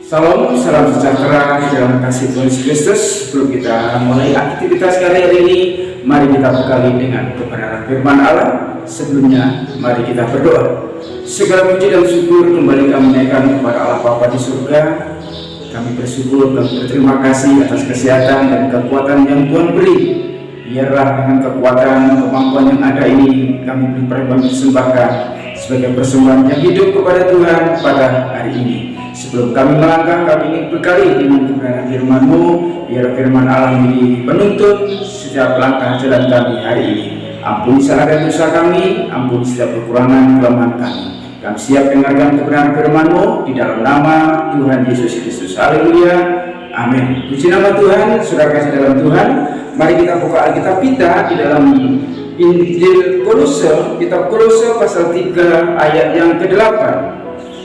Salam, salam sejahtera di dalam kasih Tuhan Yesus Kristus. Sebelum kita mulai aktivitas hari ini, mari kita bekali dengan kebenaran firman Allah. Sebelumnya, mari kita berdoa. Segala puji dan syukur kembali kami naikkan kepada Allah Bapa di surga. Kami bersyukur dan berterima kasih atas kesehatan dan kekuatan yang Tuhan beri. Biarlah dengan kekuatan kemampuan yang ada ini, kami persembahkan sebagai persembahan yang hidup kepada Tuhan pada hari ini. Sebelum kami melangkah, kami ingin berkali dengan kebenaran firman-Mu. Biar firman Allah menjadi penuntun setiap langkah jalan kami hari ini. Ampuni salah dan dosa kami, ampuni setiap kekurangan kelemahan kami. Kami siap dengarkan kebenaran firman-Mu di dalam nama Tuhan Yesus Kristus. Haleluya, amin. Puji nama Tuhan, saudara kasih dalam Tuhan. Mari kita buka Alkitab kita di dalam Injil Kolose, kitab Kolose pasal 3 ayat yang ke-8.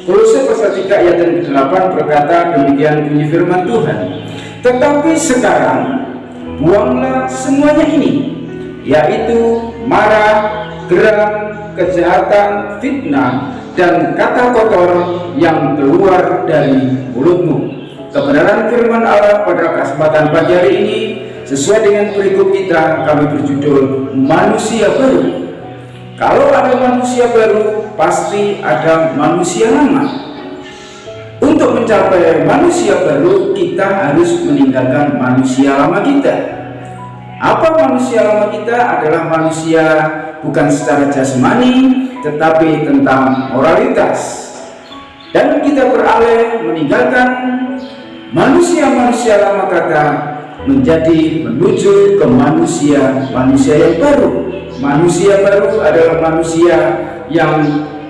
Kolose pasal 3 ayat yang ke-8 berkata, demikian bunyi firman Tuhan. Tetapi sekarang buanglah semuanya ini, yaitu marah, geram, kejahatan, fitnah, dan kata kotor yang keluar dari mulutmu. Kebenaran firman Allah pada kesempatan pagi hari ini sesuai dengan perikop kita, kami berjudul manusia baru. Kalau ada manusia baru, pasti ada manusia lama. Untuk mencapai manusia baru, kita harus meninggalkan manusia lama kita. Apa manusia lama kita? Adalah manusia bukan secara jasmani, tetapi tentang moralitas. Dan kita beralih meninggalkan manusia-manusia lama kata, menjadi menuju ke manusia yang baru. Manusia baru adalah manusia yang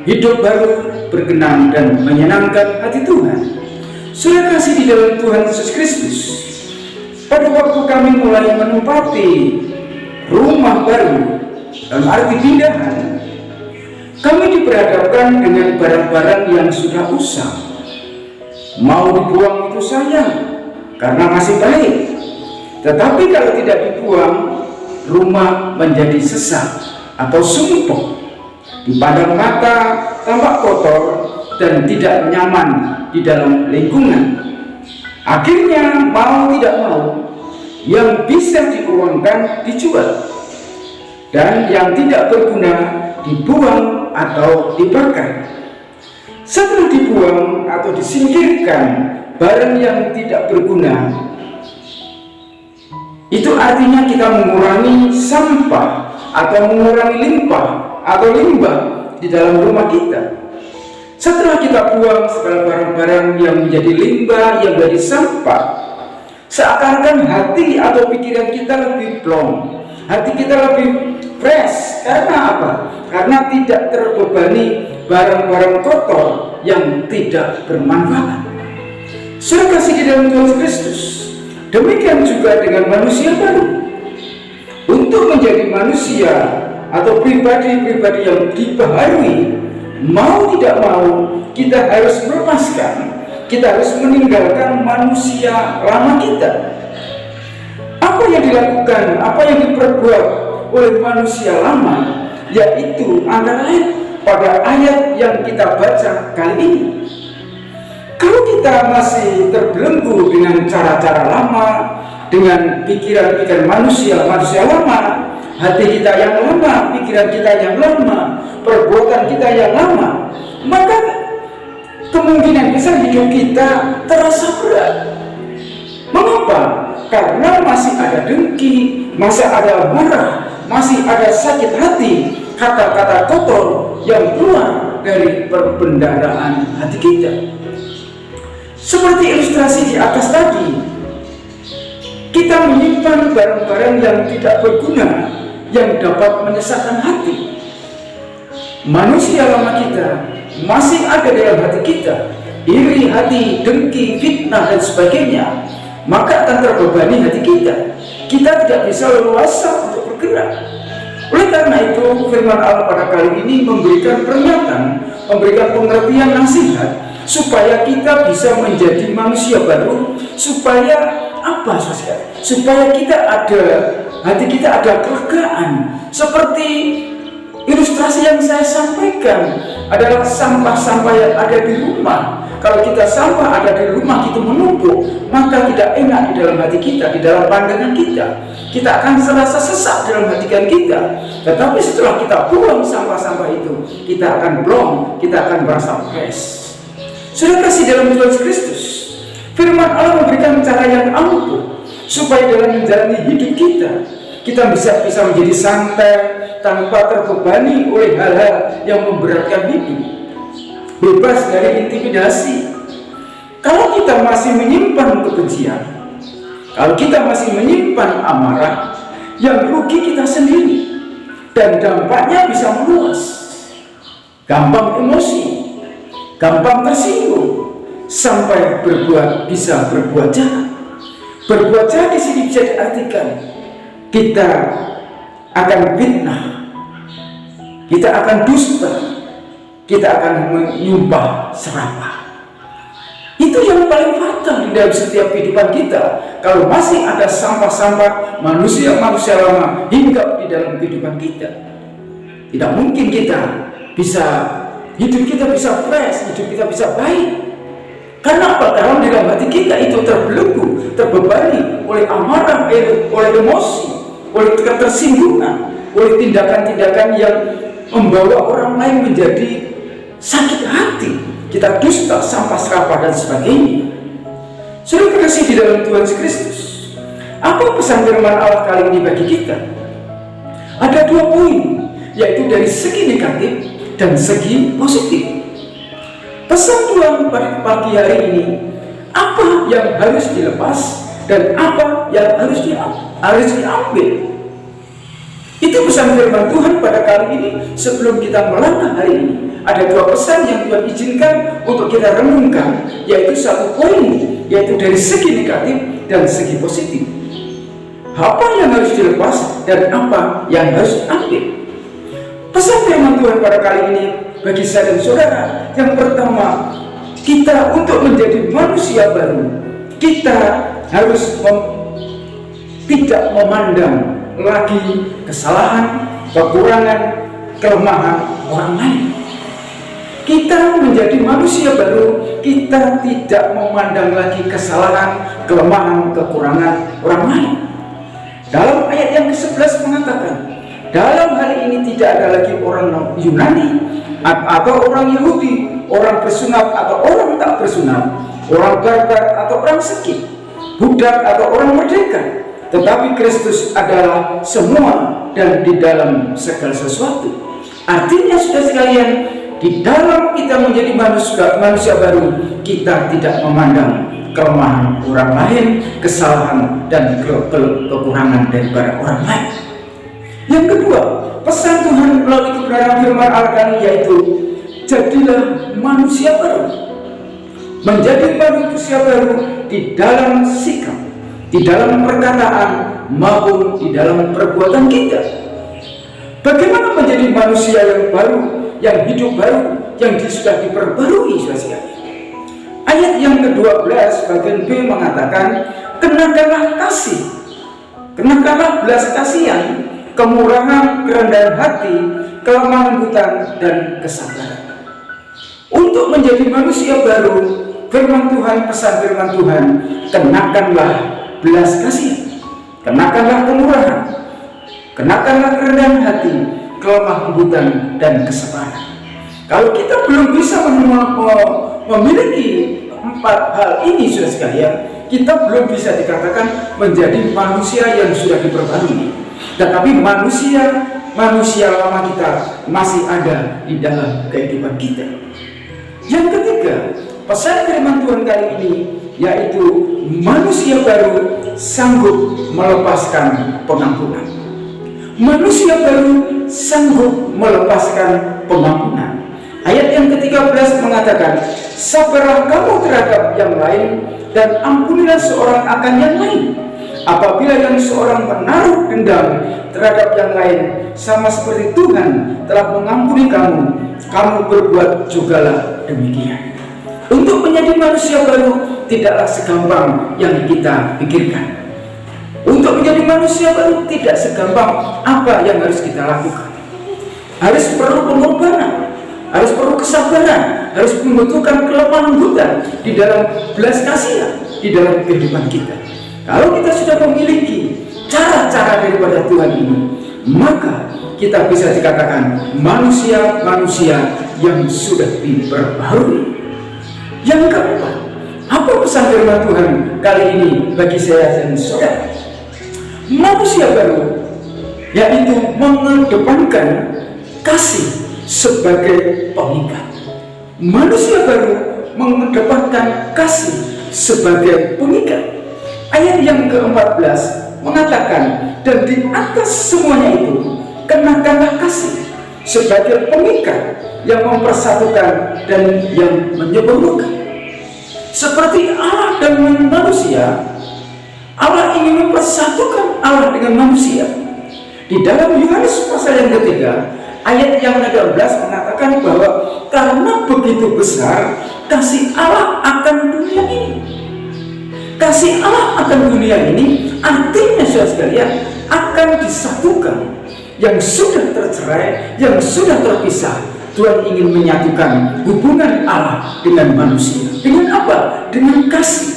hidup baru, berkenan dan menyenangkan hati Tuhan. Sudah kasih di dalam Tuhan Yesus Kristus. Pada waktu kami mulai menempati rumah baru, dalam arti pindahan, kami diperhadapkan dengan barang-barang yang sudah usang. Mau dibuang itu sayang, karena masih baik. Tetapi kalau tidak dibuang, rumah menjadi sesak atau sumpuk, dipandang mata tampak kotor dan tidak nyaman di dalam lingkungan. Akhirnya mau tidak mau, yang bisa diuangkan dijual, dan yang tidak berguna dibuang atau dibakar. Setelah dibuang atau disingkirkan barang yang tidak berguna, itu artinya kita mengurangi sampah atau mengurangi limbah di dalam rumah kita. Setelah kita buang segala barang-barang yang menjadi limbah, yang menjadi sampah, seakan-akan hati atau pikiran kita lebih plong, hati kita lebih fresh. Karena apa? Karena tidak terbebani barang-barang kotor yang tidak bermanfaat. Sudah kasih di dalam Tuhan Kristus. Demikian juga dengan manusia baru. Untuk menjadi manusia atau pribadi-pribadi yang dibaharui, mau tidak mau kita harus melepaskan, kita harus meninggalkan manusia lama kita. Apa yang dilakukan, apa yang diperbuat oleh manusia lama, yaitu antara lain pada ayat yang kita baca kali ini. Kalau kita masih terbelenggu dengan cara-cara lama, dengan pikiran-pikiran manusia lama, hati kita yang lama, pikiran kita yang lama, perbuatan kita yang lama, maka kemungkinan besar hidup kita terasa berat. Mengapa? Karena masih ada dengki, masih ada marah, masih ada sakit hati, kata-kata kotor yang keluar dari perbendaharaan hati kita. Seperti ilustrasi di atas tadi, kita menyimpan barang-barang yang tidak berguna, yang dapat menyesatkan hati. Manusia lama kita masih ada dalam hati kita, iri hati, dengki, fitnah, dan sebagainya. Maka akan terbebani hati kita. Kita tidak bisa leluasa untuk bergerak. Oleh karena itu, firman Allah pada kali ini memberikan peringatan, memberikan pengertian nasihat, supaya kita bisa menjadi manusia baru, supaya apa saudara? Supaya kita ada, hati kita ada kelegaan, seperti Ilustrasi yang saya sampaikan adalah sampah-sampah yang ada di rumah. Kalau kita sampah ada di rumah itu menumpuk, maka tidak enak di dalam hati kita, di dalam pandangan kita. Kita akan serasa sesak dalam hati kita. Tetapi setelah kita buang sampah-sampah itu, kita akan plong, kita akan merasa fresh. Sudah kasih dalam Tuhan Kristus, firman Allah memberikan cara yang ampuh supaya dalam menjalani hidup kita bisa menjadi santai tanpa terbebani oleh hal-hal yang memberatkan hidup, bebas dari intimidasi. Kalau kita masih menyimpan kebencian, kalau kita masih menyimpan amarah, yang rugi kita sendiri, dan dampaknya bisa meluas. Gampang emosi, gampang tersinggung, sampai bisa berbuat jahat. Berbuat jahat di sini bisa diartikan kita akan fitnah, kita akan dusta, kita akan menyumpah serapah. Itu yang paling fatal di dalam setiap kehidupan kita. Kalau masih ada sampah-sampah manusia-manusia lama hinggap di dalam kehidupan kita, tidak mungkin hidup kita bisa fresh, hidup kita bisa baik. Karena apa? Karena di dalam hati kita itu terbelenggu, terbebani oleh amarah, oleh emosi, oleh ketersinggungan, oleh tindakan-tindakan yang membawa orang lain menjadi sakit hati. Kita dusta, sampah serapah dan sebagainya. Sudah kasih di dalam Tuhan Kristus. Apa pesan firman Allah kali ini bagi kita? Ada 2 poin, yaitu dari segi negatif dan segi positif. Pesan Tuhan pada pagi hari ini, apa yang harus dilepas dan apa yang harus diambil. Itu pesan firman Tuhan pada kali ini. Sebelum kita melangkah hari ini, ada 2 pesan yang Tuhan izinkan untuk kita renungkan, yaitu 1 poin, yaitu dari segi negatif dan segi positif. Apa yang harus dilepas dan apa yang harus diambil. Pesan firman Tuhan pada kali ini bagi saya dan saudara, yang pertama, kita untuk menjadi manusia baru, kita harus tidak memandang lagi kesalahan, kekurangan, kelemahan orang lain. Kita menjadi manusia baru, kita tidak memandang lagi kesalahan, kelemahan, kekurangan orang lain. Dalam ayat yang ke-11 mengatakan, dalam hal ini tidak ada lagi orang Yunani atau orang Yahudi, orang bersunat atau orang tak bersunat, orang barbar atau orang Skit, budak atau orang merdeka, tetapi Kristus adalah semua dan di dalam segala sesuatu. Artinya sudah sekalian, di dalam kita menjadi manusia baru, kita tidak memandang kelemahan orang lain, kesalahan dan kekurangan daripada orang lain. Yang kedua, pesan Tuhan melalui kebenaran firman Allah yaitu jadilah manusia baru. Menjadi manusia baru di dalam sikap, di dalam perkataan maupun di dalam perbuatan kita. Bagaimana menjadi manusia yang baru, yang hidup baru, yang sudah diperbarui, saudara? Ayat yang ke-12 bagian B mengatakan, kenakanlah kasih, kenakanlah belas kasihan, kemurahan, kerendahan hati, kelemah lembutan, dan kesabaran. Untuk menjadi manusia baru, firman Tuhan, pesan firman Tuhan, kenakanlah belas kasihan, kenakanlah kemurahan, kenakanlah kerendahan hati, kelemah lembutan, dan kesabaran. Kalau kita belum bisa memiliki 4 hal ini, saudara sekalian, kita belum bisa dikatakan menjadi manusia yang sudah diperbarui. Tetapi manusia lama kita masih ada di dalam kehidupan kita. Yang ketiga, pesan firman Tuhan kali ini yaitu manusia baru sanggup melepaskan pengampunan. Manusia baru sanggup melepaskan pengampunan. Ayat yang ke-13 mengatakan, sabarlah kamu terhadap yang lain dan ampunilah seorang akan yang lain. Apabila yang seorang menaruh dendam terhadap yang lain, sama seperti Tuhan telah mengampuni kamu, kamu berbuat jugalah demikian. Untuk menjadi manusia baru tidaklah segampang yang kita pikirkan. Untuk menjadi manusia baru tidak segampang apa yang harus kita lakukan. harus perlu pengorbanan, harus perlu kesabaran, harus membutuhkan kelembutan di dalam belas kasihan di dalam kehidupan kita. Kalau kita sudah memiliki cara-cara daripada Tuhan ini, maka kita bisa dikatakan manusia-manusia yang sudah diperbaharui. Yang keempat, apa pesan firman Tuhan kali ini bagi saya dan saudara? Manusia baru, yaitu mengedepankan kasih sebagai pengikat. Manusia baru mengedepankan kasih sebagai pengikat. Ayat yang ke-14 mengatakan, dan di atas semuanya itu kenakanlah kasih sebagai pengikat yang mempersatukan dan yang menyempurnakan. Seperti Allah dengan manusia, Allah ingin mempersatukan Allah dengan manusia. Di dalam Yohanes pasal yang ketiga, ayat yang ke-16 mengatakan bahwa karena begitu besar kasih Allah akan dunia ini. Kasih Allah akan dunia ini artinya saudara sekalian akan disatukan. Yang sudah tercerai, yang sudah terpisah, Tuhan ingin menyatukan hubungan Allah dengan manusia. Dengan apa? Dengan kasih.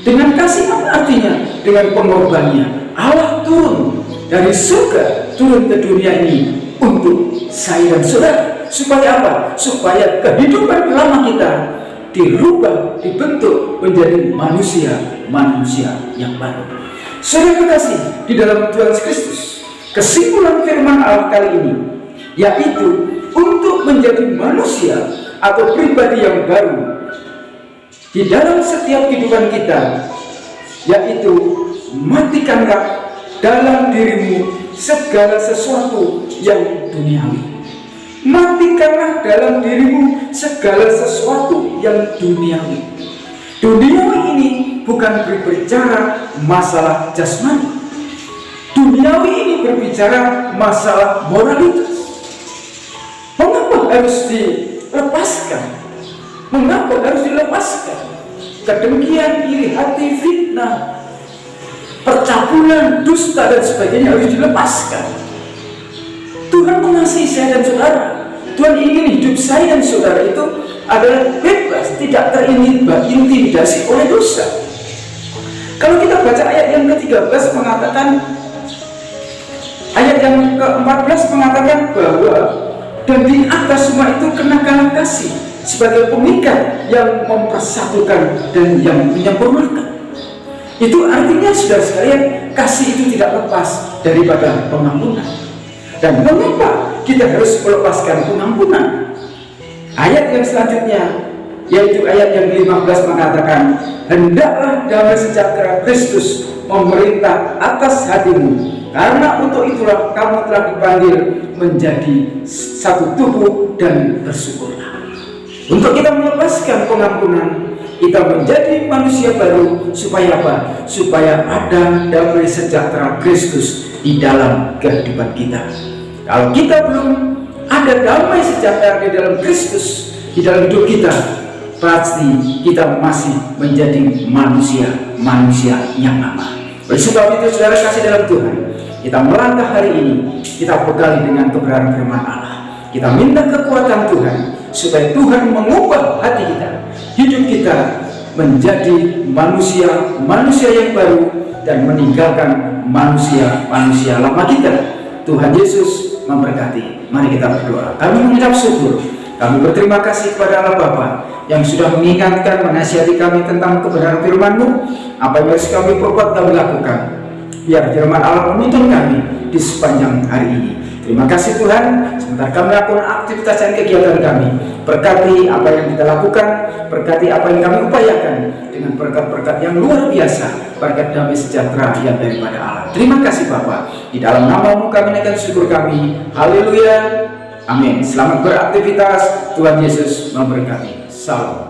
Dengan kasih apa artinya? Dengan pengorbanannya. Allah turun dari surga, turun ke dunia ini untuk saya dan saudara. Supaya apa? Supaya kehidupan lama kita dirubah, dibentuk menjadi manusia yang baru. Saudara kasih di dalam Tuhan Kristus, kesimpulan firman Allah kali ini yaitu untuk menjadi manusia atau pribadi yang baru di dalam setiap kehidupan kita, yaitu matikanlah dalam dirimu segala sesuatu yang duniawi. Matikanlah dalam dirimu segala sesuatu yang duniawi. Duniawi ini bukan berbicara masalah jasmani. Duniawi ini berbicara masalah moralitas. Mengapa harus dilepaskan? Mengapa harus dilepaskan? Kedengkian, iri hati, fitnah, percabulan, dusta dan sebagainya harus dilepaskan. Tuhan mengasihi saya dan saudara. Tuhan ingin hidup saya dan saudara itu adalah bebas, tidak terintimidasi oleh dosa. Kalau kita baca ayat yang ke-13 mengatakan, ayat yang ke-14 mengatakan bahwa dan di atas semua itu kenakanlah kasih sebagai pengikat yang mempersatukan dan yang menyempurnakan. Itu artinya saudara sekalian, kasih itu tidak lepas daripada pengampunan. Dan mengapa kita harus melepaskan pengampunan? Ayat yang selanjutnya, yaitu ayat yang ke-15 mengatakan, hendaklah damai sejahtera Kristus memerintah atas hatimu, karena untuk itulah kamu telah dipanggil menjadi satu tubuh dan bersyukurlah. Untuk kita melepaskan pengampunan, kita menjadi manusia baru, supaya apa? Supaya ada damai sejahtera Kristus di dalam kehidupan kita. Kalau kita belum ada damai sejahtera di dalam Kristus di dalam hidup kita, pasti kita masih menjadi manusia yang lama. Oleh sebab itu saudara kasih dalam Tuhan, kita melangkah hari ini, kita bekali dengan kebenaran firman Allah. Kita minta kekuatan Tuhan supaya Tuhan mengubah hati kita, hidup kita menjadi manusia yang baru dan meninggalkan manusia lama kita. Tuhan Yesus memberkati. Mari kita berdoa. Kami mengucap syukur, kami berterima kasih kepada Allah Bapa yang sudah mengingatkan, menasihati kami tentang kebenaran firman-Mu. Apa yang harus kami perbuat, kami lakukan. Biar firman Allah menuntun kami di sepanjang hari ini. Terima kasih Tuhan. Sebentar kami lakukan aktivitas dan kegiatan kami. Berkati apa yang kita lakukan, berkati apa yang kami upayakan dengan berkat-berkat yang luar biasa, berkat damai sejahtera yang daripada Allah. Terima kasih Bapa. Di dalam nama-Mu kami naikkan syukur kami. Haleluya. Amin. Selamat beraktivitas. Tuhan Yesus memberkati. Salam.